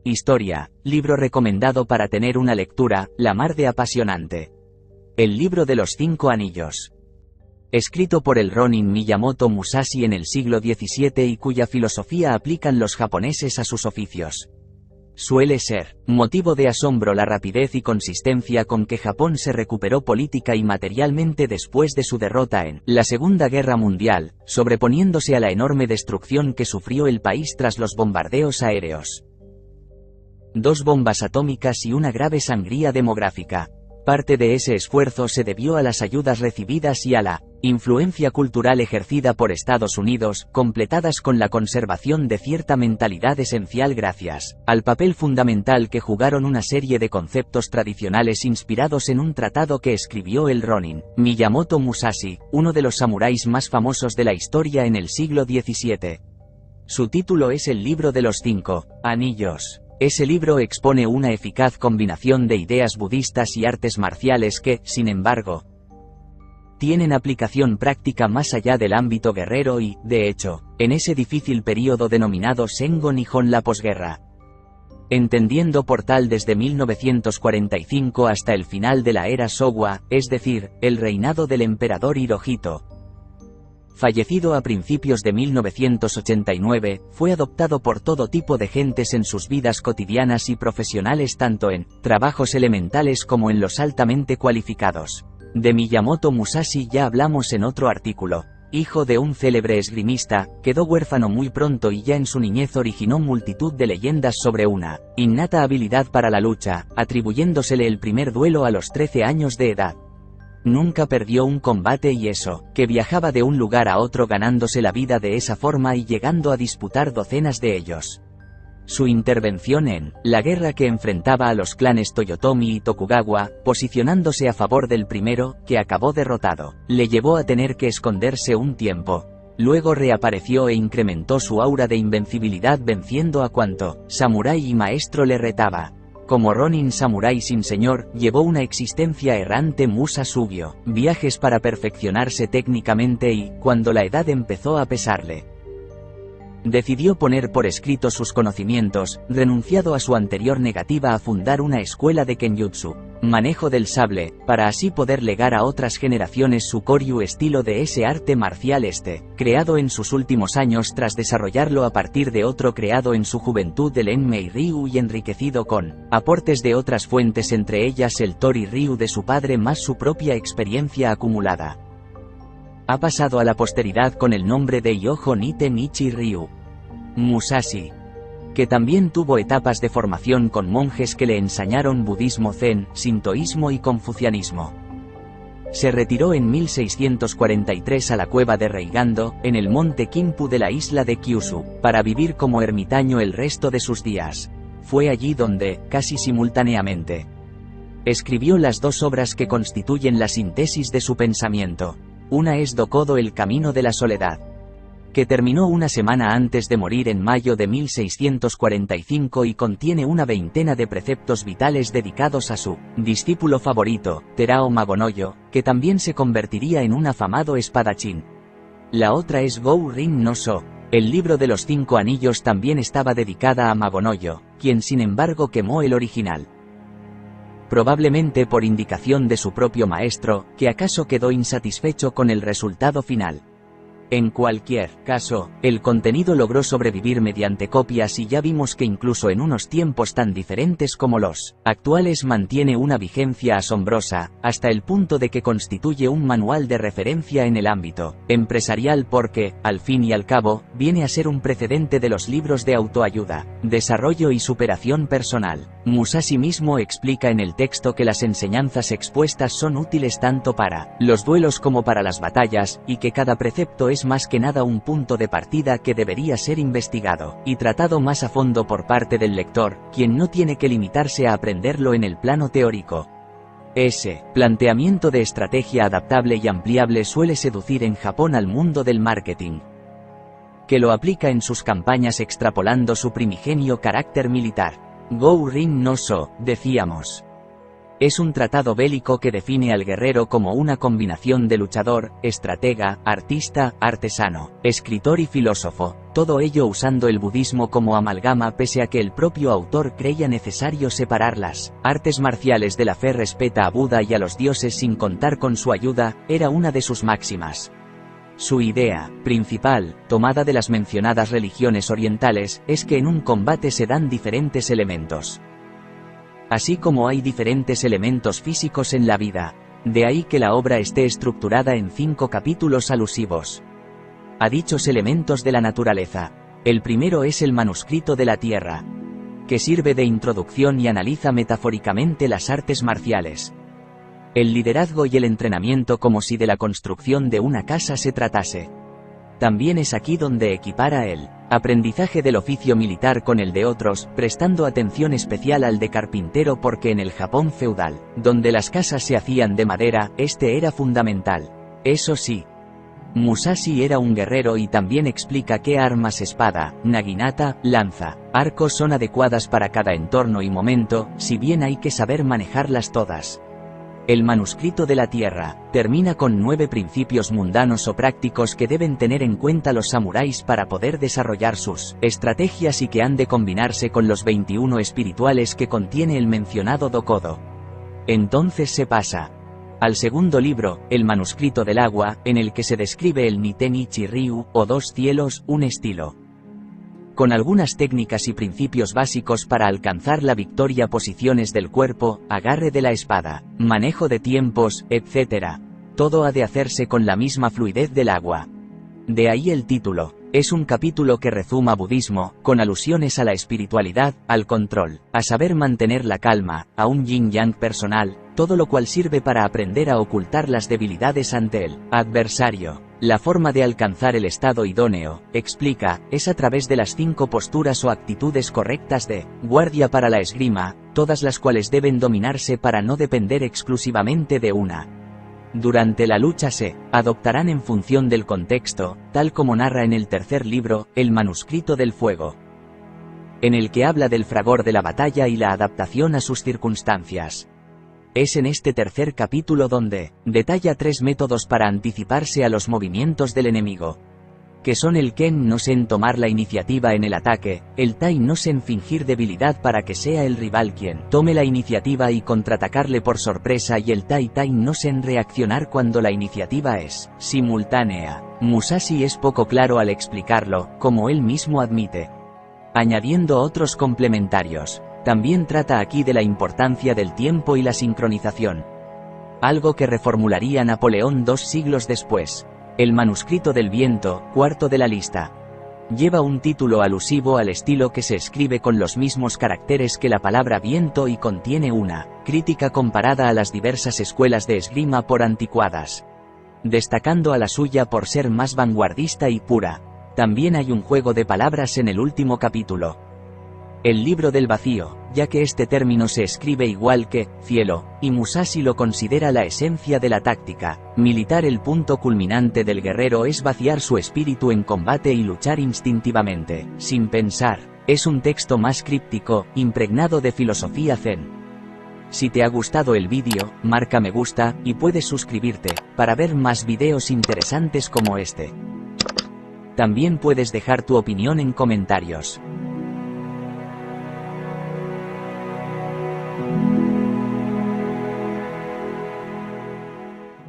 Historia, libro recomendado para tener una lectura, la mar de apasionante. El libro de los 5 anillos. Escrito por el Ronin Miyamoto Musashi en el siglo XVII y cuya filosofía aplican los japoneses a sus oficios. Suele ser motivo de asombro la rapidez y consistencia con que Japón se recuperó política y materialmente después de su derrota en la Segunda Guerra Mundial, sobreponiéndose a la enorme destrucción que sufrió el país tras los bombardeos aéreos. 2 bombas atómicas y una grave sangría demográfica. Parte de ese esfuerzo se debió a las ayudas recibidas y a la influencia cultural ejercida por Estados Unidos, completadas con la conservación de cierta mentalidad esencial gracias al papel fundamental que jugaron una serie de conceptos tradicionales inspirados en un tratado que escribió el Ronin Miyamoto Musashi, uno de los samuráis más famosos de la historia en el siglo XVII. Su título es el libro de los 5 anillos. Ese libro expone una eficaz combinación de ideas budistas y artes marciales que, sin embargo, tienen aplicación práctica más allá del ámbito guerrero y, de hecho, en ese difícil período denominado Sengo Nihon, la posguerra. Entendiendo por tal desde 1945 hasta el final de la era Showa, es decir, el reinado del emperador Hirohito, fallecido a principios de 1989, fue adoptado por todo tipo de gentes en sus vidas cotidianas y profesionales, tanto en trabajos elementales como en los altamente cualificados. De Miyamoto Musashi ya hablamos en otro artículo. Hijo de un célebre esgrimista, quedó huérfano muy pronto y ya en su niñez originó multitud de leyendas sobre una innata habilidad para la lucha, atribuyéndosele el primer duelo a los 13 años de edad. Nunca perdió un combate y eso, que viajaba de un lugar a otro ganándose la vida de esa forma y llegando a disputar docenas de ellos. Su intervención en la guerra que enfrentaba a los clanes Toyotomi y Tokugawa, posicionándose a favor del primero, que acabó derrotado, le llevó a tener que esconderse un tiempo. Luego reapareció e incrementó su aura de invencibilidad venciendo a cuanto samurái y maestro le retaba. Como Ronin samurái sin señor, llevó una existencia errante Musa Sugyo, viajes para perfeccionarse técnicamente y, cuando la edad empezó a pesarle, decidió poner por escrito sus conocimientos, renunciado a su anterior negativa a fundar una escuela de Kenjutsu, manejo del sable, para así poder legar a otras generaciones su Koryu, estilo de ese arte marcial creado en sus últimos años tras desarrollarlo a partir de otro creado en su juventud, del Enmei Ryu, y enriquecido con aportes de otras fuentes, entre ellas el Tori Ryu de su padre más su propia experiencia acumulada. Ha pasado a la posteridad con el nombre de Yojo Nite Michi Ryu Musashi, que también tuvo etapas de formación con monjes que le enseñaron budismo zen, sintoísmo y confucianismo. Se retiró en 1643 a la cueva de Reigando, en el monte Kinpu de la isla de Kyushu, para vivir como ermitaño el resto de sus días. Fue allí donde, casi simultáneamente, escribió las 2 obras que constituyen la síntesis de su pensamiento. Una es Dokodo, el camino de la soledad, que terminó una semana antes de morir en mayo de 1645 y contiene una veintena de preceptos vitales dedicados a su discípulo favorito, Terao Magonoyo, que también se convertiría en un afamado espadachín. La otra es Gou-rin no So. El libro de los 5 anillos también estaba dedicada a Magonoyo, quien sin embargo quemó el original. Probablemente por indicación de su propio maestro, que acaso quedó insatisfecho con el resultado final. En cualquier caso, el contenido logró sobrevivir mediante copias y ya vimos que incluso en unos tiempos tan diferentes como los actuales mantiene una vigencia asombrosa, hasta el punto de que constituye un manual de referencia en el ámbito empresarial porque, al fin y al cabo, viene a ser un precedente de los libros de autoayuda, desarrollo y superación personal. Musashi mismo explica en el texto que las enseñanzas expuestas son útiles tanto para los duelos como para las batallas, y que cada precepto es más que nada un punto de partida que debería ser investigado y tratado más a fondo por parte del lector, quien no tiene que limitarse a aprenderlo en el plano teórico. Ese planteamiento de estrategia adaptable y ampliable suele seducir en Japón al mundo del marketing, que lo aplica en sus campañas extrapolando su primigenio carácter militar. Gou-rin no So, decíamos. Es un tratado bélico que define al guerrero como una combinación de luchador, estratega, artista, artesano, escritor y filósofo, todo ello usando el budismo como amalgama pese a que el propio autor creía necesario separar las artes marciales de la fe. Respeta a Buda y a los dioses sin contar con su ayuda, era una de sus máximas. Su idea principal, tomada de las mencionadas religiones orientales, es que en un combate se dan diferentes elementos. Así como hay diferentes elementos físicos en la vida. De ahí que la obra esté estructurada en 5 capítulos alusivos a dichos elementos de la naturaleza. El primero es el manuscrito de la tierra, que sirve de introducción y analiza metafóricamente las artes marciales, el liderazgo y el entrenamiento como si de la construcción de una casa se tratase. También es aquí donde equipara el aprendizaje del oficio militar con el de otros, prestando atención especial al de carpintero porque en el Japón feudal, donde las casas se hacían de madera, este era fundamental. Eso sí, Musashi era un guerrero y también explica qué armas espada, naginata, lanza, arco son adecuadas para cada entorno y momento, si bien hay que saber manejarlas todas. El manuscrito de la tierra termina con 9 principios mundanos o prácticos que deben tener en cuenta los samuráis para poder desarrollar sus estrategias y que han de combinarse con los 21 espirituales que contiene el mencionado Dokodo. Entonces se pasa al segundo libro, el manuscrito del agua, en el que se describe el Niten Ichi Ryu, o 2 cielos, un estilo, con algunas técnicas y principios básicos para alcanzar la victoria, posiciones del cuerpo, agarre de la espada, manejo de tiempos, etc. Todo ha de hacerse con la misma fluidez del agua. De ahí el título. Es un capítulo que rezuma budismo, con alusiones a la espiritualidad, al control, a saber mantener la calma, a un yin-yang personal, todo lo cual sirve para aprender a ocultar las debilidades ante el adversario. La forma de alcanzar el estado idóneo, explica, es a través de las 5 posturas o actitudes correctas de guardia para la esgrima, todas las cuales deben dominarse para no depender exclusivamente de una. Durante la lucha se adoptarán en función del contexto, tal como narra en el tercer libro, el manuscrito del fuego, en el que habla del fragor de la batalla y la adaptación a sus circunstancias. Es en este tercer capítulo donde detalla 3 métodos para anticiparse a los movimientos del enemigo, que son el Ken no Sen tomar la iniciativa en el ataque, el Tai no Sen fingir debilidad para que sea el rival quien tome la iniciativa y contraatacarle por sorpresa y el Tai no Sen reaccionar cuando la iniciativa es simultánea. Musashi es poco claro al explicarlo, como él mismo admite, añadiendo otros complementarios. También trata aquí de la importancia del tiempo y la sincronización, algo que reformularía Napoleón 2 siglos después. El manuscrito del viento, cuarto de la lista, lleva un título alusivo al estilo que se escribe con los mismos caracteres que la palabra viento y contiene una crítica comparada a las diversas escuelas de esgrima por anticuadas, destacando a la suya por ser más vanguardista y pura. También hay un juego de palabras en el último capítulo, el libro del vacío, ya que este término se escribe igual que cielo, y Musashi lo considera la esencia de la táctica militar. El punto culminante del guerrero es vaciar su espíritu en combate y luchar instintivamente, sin pensar. Es un texto más críptico, impregnado de filosofía zen. Si te ha gustado el vídeo, marca me gusta, y puedes suscribirte, para ver más videos interesantes como este. También puedes dejar tu opinión en comentarios.